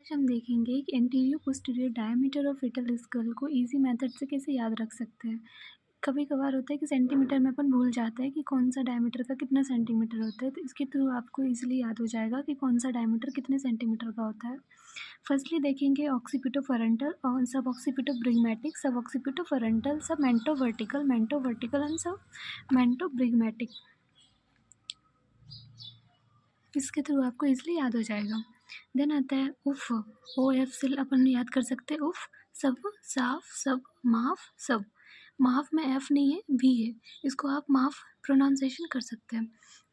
आज हम देखेंगे कि anterior posterior diameter of fetal skull को इजी मेथड से कैसे याद रख सकते हैं। कभी कभार होता है कि सेंटीमीटर में अपन भूल जाते हैं कि कौन सा डायमीटर का कितना सेंटीमीटर होता है, तो इसके थ्रू आपको इजीली याद हो जाएगा कि कौन सा डायमीटर कितने सेंटीमीटर का होता है। फर्स्टली देखेंगे ऑक्सीपिटोफरंटल और सब ऑक्सीपिटोब्रिग्मेटिक, सब ऑक्सीपिटोफरंटल, सब मेंटो वर्टिकल एंड सब मेंटोब्रिग्मेटिक। इसके थ्रू आपको इजीली याद हो जाएगा। देन आता है उफ। ओ एफ से अपन याद कर सकते हैं उफ। सब, साफ, सब, माफ, सब। माफ में एफ नहीं है, भी है, इसको आप माफ प्रोनाउंसिएशन कर सकते हैं।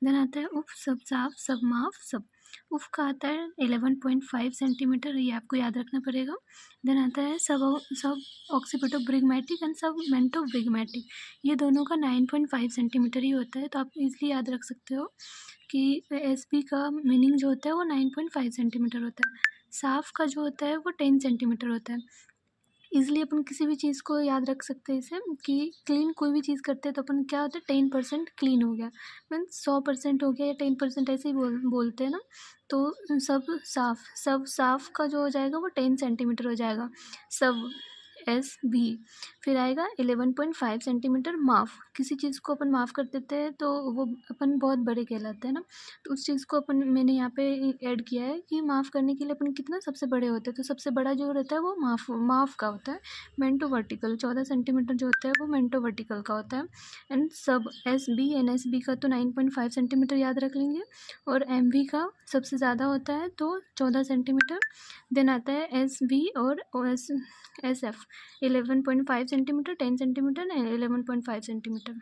देन आता है उफ, सब, साफ, सब, माफ, सब। उफ का आता है 11.5 सेंटीमीटर, ये आपको याद रखना पड़ेगा। देन आता है सब सब ऑक्सीपिटोब्रिग्मेटिक एंड सब मेंटोब्रिग्मेटिक, ये दोनों का 9.5 सेंटीमीटर ही होता है, तो आप इजीली याद रख सकते हो कि एस बी का मीनिंग जो होता है वो 9.5 सेंटीमीटर होता है। साफ़ का जो होता है वो 10 सेंटीमीटर होता है। ईज़िली अपन किसी भी चीज़ को याद रख सकते हैं इसे कि क्लीन कोई भी चीज़ करते हैं तो अपन क्या होता है 10% क्लीन हो गया, मीन्स 100% हो गया या 10% ऐसे ही बोलते हैं ना। तो सब साफ़ का जो हो जाएगा वो 10 सेंटीमीटर हो जाएगा। सब एस बी, फिर आएगा 11.5 सेंटीमीटर माफ़। किसी चीज़ को अपन माफ़ कर देते हैं तो वो अपन बहुत बड़े कहलाते हैं ना, तो उस चीज़ को अपन मैंने यहाँ पे ऐड किया है कि माफ़ करने के लिए अपन कितना सबसे बड़े होते हैं, तो सबसे बड़ा जो रहता है वो माफ़ का होता है। मेंटो वर्टिकल 14 सेंटीमीटर जो होता है वो मेंटो वर्टिकल का होता है। एंड सब S B N S B का तो 9.5 सेंटीमीटर याद रख लेंगे, और एम वी का सबसे ज़्यादा होता है तो 14 सेंटीमीटर। देन आता है एस बी और S F 11.5 centimetre, 10 centimetre and 11.5 centimetre.